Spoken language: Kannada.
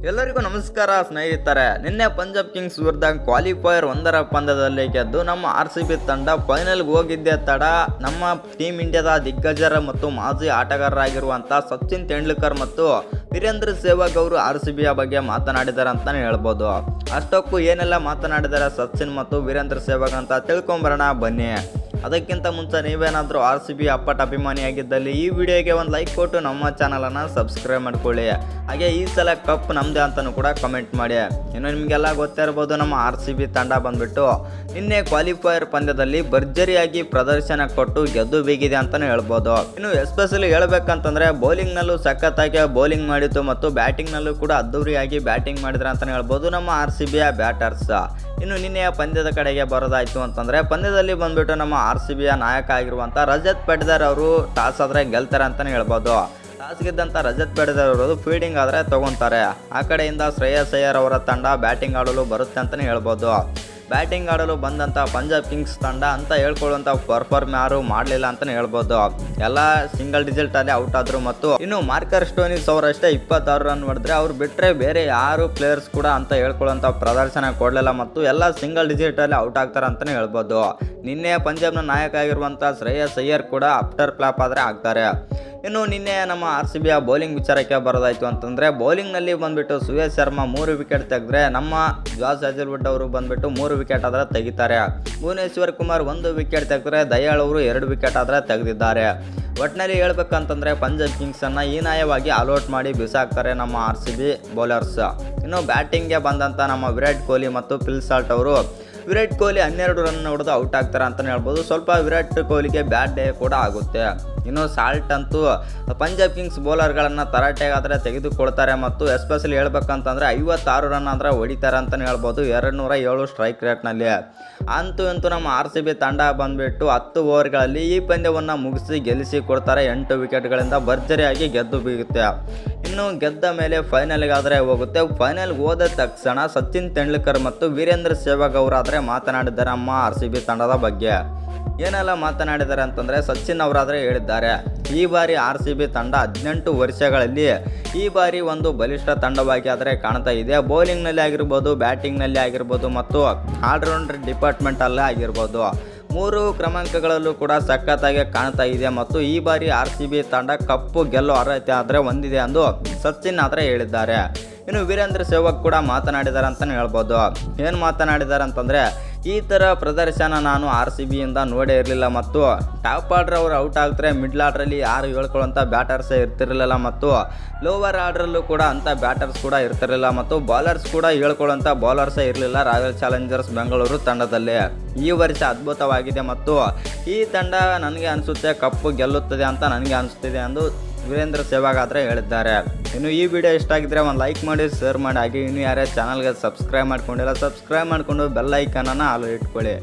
ಎಲ್ಲರಿಗೂ ನಮಸ್ಕಾರ ಸ್ನೇಹಿತರೆ. ನಿನ್ನೆ ಪಂಜಾಬ್ ಕಿಂಗ್ಸ್ ವಿರುದ್ಧ ಕ್ವಾಲಿಫೈಯರ್ 1ರ ಪಂದ್ಯದಲ್ಲಿ ಗೆದ್ದು ನಮ್ಮ RCB ತಂಡ ಫೈನಲ್ಗೆ ಹೋಗಿದ್ದೆ ತಡ ನಮ್ಮ ಟೀಮ್ ಇಂಡಿಯಾದ ದಿಗ್ಗಜರ ಮತ್ತು ಮಾಜಿ ಆಟಗಾರರಾಗಿರುವಂಥ ಸಚಿನ್ ತೆಂಡೂಲ್ಕರ್ ಮತ್ತು ವೀರೇಂದ್ರ ಸೆಹ್ವಾಗ್ ಅವರು RCBಯ ಬಗ್ಗೆ ಮಾತನಾಡಿದ್ದಾರೆ ಅಂತಲೇ ಹೇಳ್ಬೋದು. ಅಷ್ಟಕ್ಕೂ ಏನೆಲ್ಲ ಮಾತನಾಡಿದ್ದಾರೆ ಸಚಿನ್ ಮತ್ತು ವೀರೇಂದ್ರ ಸೆಹ್ವಾಗ್ ಅಂತ ತಿಳ್ಕೊಂಬರೋಣ ಬನ್ನಿ. ಅದಕ್ಕಿಂತ ಮುಂಚೆ ನೀವೇನಾದರೂ RCB ಅಪ್ಪಟ ಅಭಿಮಾನಿಯಾಗಿದ್ದಲ್ಲಿ ಈ ವಿಡಿಯೋಗೆ ಒಂದು ಲೈಕ್ ಕೊಟ್ಟು ನಮ್ಮ ಚಾನಲನ್ನು ಸಬ್ಸ್ಕ್ರೈಬ್ ಮಾಡ್ಕೊಳ್ಳಿ. ಹಾಗೆ ಈ ಸಲ ಕಪ್ ನಮ್ಮದೇ ಅಂತಲೂ ಕೂಡ ಕಮೆಂಟ್ ಮಾಡಿ. ಇನ್ನು ನಿಮಗೆಲ್ಲ ಗೊತ್ತಿರ್ಬೋದು, ನಮ್ಮ RCB ತಂಡ ಬಂದುಬಿಟ್ಟು ನಿನ್ನೆ ಕ್ವಾಲಿಫೈಯರ್ ಪಂದ್ಯದಲ್ಲಿ ಭರ್ಜರಿಯಾಗಿ ಪ್ರದರ್ಶನ ಕೊಟ್ಟು ಗೆದ್ದು ಬೀಗಿದೆ ಅಂತಲೇ ಹೇಳ್ಬೋದು. ಇನ್ನು ಎಸ್ಪೆಷಲಿ ಹೇಳ್ಬೇಕಂತಂದರೆ ಬೌಲಿಂಗ್ನಲ್ಲೂ ಸಖತ್ತಾಗಿ ಬೌಲಿಂಗ್ ಮಾಡಿತ್ತು ಮತ್ತು ಬ್ಯಾಟಿಂಗ್ನಲ್ಲೂ ಕೂಡ ಅದ್ದೂರಿಯಾಗಿ ಬ್ಯಾಟಿಂಗ್ ಮಾಡಿದ್ರೆ ಅಂತಲೇ ಹೇಳ್ಬೋದು ನಮ್ಮ RCBಯ ಬ್ಯಾಟರ್ಸ್. ಇನ್ನು ನಿನ್ನೆಯ ಪಂದ್ಯದ ಕಡೆಗೆ ಬರೋದಾಯಿತು ಅಂತಂದರೆ ಪಂದ್ಯದಲ್ಲಿ ಬಂದುಬಿಟ್ಟು ನಮ್ಮ RCBಯ ನಾಯಕ ಆಗಿರುವಂಥ ರಜತ್ ಪಟಿದಾರ್ ಅವರು ಟಾಸ್ ಆದರೆ ಗೆಲ್ತಾರೆ ಅಂತಲೇ ಹೇಳ್ಬೋದು. ಟಾಸ್ ಗೆದ್ದಂಥ ರಜತ್ ಪಟಿದಾರ್ ಅವರು ಫೀಲ್ಡಿಂಗ್ ಆದರೆ ತೊಗೊತಾರೆ. ಆ ಕಡೆಯಿಂದ ಶ್ರೇಯಸ್ ಅಯ್ಯರ್ ಅವರ ತಂಡ ಬ್ಯಾಟಿಂಗ್ ಆಡಲು ಬರುತ್ತೆ ಅಂತಲೇ ಹೇಳ್ಬೋದು. ಬ್ಯಾಟಿಂಗ್ ಆಡಲು ಬಂದಂಥ ಪಂಜಾಬ್ ಕಿಂಗ್ಸ್ ತಂಡ ಅಂತ ಹೇಳ್ಕೊಳ್ಳುವಂಥ ಪರ್ಫಾರ್ಮ್ ಯಾರು ಮಾಡಲಿಲ್ಲ ಅಂತಲೇ ಹೇಳ್ಬೋದು. ಎಲ್ಲ ಸಿಂಗಲ್ ಡಿಜಿಟಲ್ಲಿ ಔಟ್ ಆದರು ಮತ್ತು ಇನ್ನು ಮಾರ್ಕರ್ ಸ್ಟೋನಿಸ್ ಅವರಷ್ಟೇ 26 ರನ್ ಹೊಡೆದ್ರೆ ಅವ್ರು ಬಿಟ್ಟರೆ ಬೇರೆ ಯಾರು ಪ್ಲೇಯರ್ಸ್ ಕೂಡ ಅಂತ ಹೇಳ್ಕೊಳ್ಳುವಂಥ ಪ್ರದರ್ಶನ ಕೊಡಲಿಲ್ಲ ಮತ್ತು ಎಲ್ಲ ಸಿಂಗಲ್ ಡಿಜಿಟಲ್ಲಿ ಔಟ್ ಆಗ್ತಾರೆ ಅಂತಲೇ ಹೇಳ್ಬೋದು. ನಿನ್ನೆ ಪಂಜಾಬ್ನ ನಾಯಕ ಆಗಿರುವಂಥ ಶ್ರೇಯಸ್ ಅಯ್ಯರ್ ಕೂಡ ಆಫ್ಟರ್ ಫ್ಲಾಪ್ ಆದರೆ ಆಗ್ತಾರೆ. ಇನ್ನು ನಿನ್ನೆ ನಮ್ಮ RCBಯ ಬೌಲಿಂಗ್ ವಿಚಾರಕ್ಕೆ ಬರೋದಾಯಿತು ಅಂತಂದರೆ ಬೌಲಿಂಗ್ನಲ್ಲಿ ಬಂದುಬಿಟ್ಟು ಸುಯೇಶ್ ಶರ್ಮಾ 3 ವಿಕೆಟ್ ತೆಗೆದ್ರೆ ನಮ್ಮ ಜಾಸ್ ಹಜಲ್ವುಡ್ ಅವರು ಬಂದುಬಿಟ್ಟು 3 ವಿಕೆಟ್ ಆದರೆ ತೆಗಿತಾರೆ. ಭುವನೇಶ್ವರ್ ಕುಮಾರ್ 1 ವಿಕೆಟ್ ತೆಗೆದ್ರೆ ದಯಾಳ್ ಅವರು 2 ವಿಕೆಟ್ ಆದರೆ ತೆಗೆದಿದ್ದಾರೆ. ಒಟ್ಟಿನಲ್ಲಿ ಹೇಳ್ಬೇಕಂತಂದರೆ ಪಂಜಾಬ್ ಕಿಂಗ್ಸನ್ನು ಹೀನಾಯವಾಗಿ ಆಲ್ಔಟ್ ಮಾಡಿ ಬಿಸಾಕ್ತಾರೆ ನಮ್ಮ RCB ಬೌಲರ್ಸ್. ಇನ್ನು ಬ್ಯಾಟಿಂಗ್ಗೆ ಬಂದಂಥ ನಮ್ಮ ವಿರಾಟ್ ಕೊಹ್ಲಿ ಮತ್ತು ಫಿಲ್ ಸಾಲ್ಟ್ ಅವರು ವಿರಾಟ್ ಕೊಹ್ಲಿ 12 ರನ್ ಹೊಡೆದು ಔಟ್ ಆಗ್ತಾರೆ ಅಂತಲೇ ಹೇಳ್ಬೋದು. ಸ್ವಲ್ಪ ವಿರಾಟ್ ಕೊಹ್ಲಿಗೆ ಬ್ಯಾಡ್ ಡೇ ಕೂಡ ಆಗುತ್ತೆ. ಇನ್ನು ಸಾಲ್ಟ್ ಅಂತೂ ಪಂಜಾಬ್ ಕಿಂಗ್ಸ್ ಬೌಲರ್ಗಳನ್ನು ತರಾಟೆಗಾದರೆ ತೆಗೆದುಕೊಳ್ತಾರೆ ಮತ್ತು ಎಸ್ಪೆಷಲಿ ಹೇಳ್ಬೇಕಂತಂದರೆ 56 ರನ್ ಅಂದರೆ ಹೊಡಿತಾರೆ ಅಂತಲೇ ಹೇಳ್ಬೋದು 207 ಸ್ಟ್ರೈಕ್ ರೇಟ್ನಲ್ಲಿ. ಅಂತೂ ನಮ್ಮ RCB ತಂಡ ಬಂದುಬಿಟ್ಟು 10 ಓವರ್ಗಳಲ್ಲಿ ಈ ಪಂದ್ಯವನ್ನು ಮುಗಿಸಿ ಗೆಲ್ಲಿಸಿ ಕೊಡ್ತಾರೆ. 8 ವಿಕೆಟ್ಗಳಿಂದ ಭರ್ಜರಿಯಾಗಿ ಗೆದ್ದು ಬೀಗುತ್ತೆ. ಇನ್ನು ಗೆದ್ದ ಮೇಲೆ ಫೈನಲ್ಗಾದರೆ ಹೋಗುತ್ತೆ. ಫೈನಲ್ಗೆ ಹೋದ ತಕ್ಷಣ ಸಚಿನ್ ತೆಂಡೂಲ್ಕರ್ ಮತ್ತು ವೀರೇಂದ್ರ ಸೆಹ್ವಾಗ್ ಅವರಾದರೆ ಮಾತನಾಡಿದ್ದಾರೆ ನಮ್ಮ RCB ತಂಡದ ಬಗ್ಗೆ. ಏನೆಲ್ಲ ಮಾತನಾಡಿದ್ದಾರೆ ಅಂತಂದರೆ ಸಚಿನ್ ಅವರಾದರೆ ಹೇಳಿದ್ದಾರೆ, ಈ ಬಾರಿ RCB ತಂಡ 18 ವರ್ಷಗಳಲ್ಲಿ ಈ ಬಾರಿ ಒಂದು ಬಲಿಷ್ಠ ತಂಡವಾಗಿ ಆದರೆ ಕಾಣ್ತಾ ಇದೆ. ಬೌಲಿಂಗ್ನಲ್ಲಿ ಆಗಿರ್ಬೋದು, ಬ್ಯಾಟಿಂಗ್ನಲ್ಲಿ ಆಗಿರ್ಬೋದು ಮತ್ತು ಆಲ್ರೌಂಡರ್ ಡಿಪಾರ್ಟ್ಮೆಂಟಲ್ಲೇ ಆಗಿರ್ಬೋದು 3 ಕ್ರಮಾಂಕಗಳಲ್ಲೂ ಕೂಡ ಸಖತ್ತಾಗಿ ಕಾಣ್ತಾ ಇದೆ ಮತ್ತು ಈ ಬಾರಿ RCB ತಂಡ ಕಪ್ಪು ಗೆಲ್ಲೋ ಅರ್ಹತೆ ಆದರೆ ಹೊಂದಿದೆ ಎಂದು ಸಚಿನ್ ಆದರೆ ಹೇಳಿದ್ದಾರೆ. ಇನ್ನು ವೀರೇಂದ್ರ ಸೆಹ್ವಾಗ್ ಕೂಡ ಮಾತನಾಡಿದ್ದಾರೆ ಅಂತಲೇ ಹೇಳ್ಬೋದು. ಏನು ಮಾತನಾಡಿದ್ದಾರೆ ಅಂತಂದರೆ, ಈ ಥರ ಪ್ರದರ್ಶನ ನಾನು RCBಯಿಂದ ನೋಡೇ ಇರಲಿಲ್ಲ ಮತ್ತು ಟಾಪ್ ಆರ್ಡ್ರ್ ಅವರು ಔಟ್ ಆಗ್ತಾರೆ, ಮಿಡ್ಲ್ ಆರ್ಡ್ರಲ್ಲಿ ಯಾರು ಹೇಳ್ಕೊಳ್ಳೋಂಥ ಬ್ಯಾಟರ್ಸೇ ಇರ್ತಿರಲಿಲ್ಲ ಮತ್ತು ಲೋವರ್ ಆರ್ಡ್ರಲ್ಲೂ ಕೂಡ ಅಂಥ ಬ್ಯಾಟರ್ಸ್ ಕೂಡ ಇರ್ತಿರಲಿಲ್ಲ ಮತ್ತು ಬೌಲರ್ಸ್ ಕೂಡ ಹೇಳ್ಕೊಳ್ಳೋಂಥ ಬೌಲರ್ಸೇ ಇರಲಿಲ್ಲ ರಾಯಲ್ ಚಾಲೆಂಜರ್ಸ್ ಬೆಂಗಳೂರು ತಂಡದಲ್ಲಿ. ಈ ವರ್ಷ ಅದ್ಭುತವಾಗಿದೆ ಮತ್ತು ಈ ತಂಡ ನನಗೆ ಅನಿಸುತ್ತೆ ಕಪ್ಪು ಗೆಲ್ಲುತ್ತದೆ ಅಂತ ನನಗೆ ಅನಿಸ್ತಿದೆ ಎಂದು ವೀರೇಂದ್ರ ಸೆಹ್ವಾಗ್ ಆದರೆ ಹೇಳಿದ್ದಾರೆ. ಇನ್ನು ಈ ವಿಡಿಯೋ ಇಷ್ಟ ಆಗಿದ್ದರೆ ಒಂದು ಲೈಕ್ ಮಾಡಿ, ಶೇರ್ ಮಾಡಿ. ಹಾಗೆ ಇನ್ನು ಯಾರೇ ಚಾನಲ್ಗೆ ಸಬ್ಸ್ಕ್ರೈಬ್ ಮಾಡ್ಕೊಂಡಿಲ್ಲ ಸಬ್ಸ್ಕ್ರೈಬ್ ಮಾಡಿಕೊಂಡು ಬೆಲ್ ಐಕನನ್ನು ಆಲ್ ಇಟ್ಕೊಳ್ಳಿ.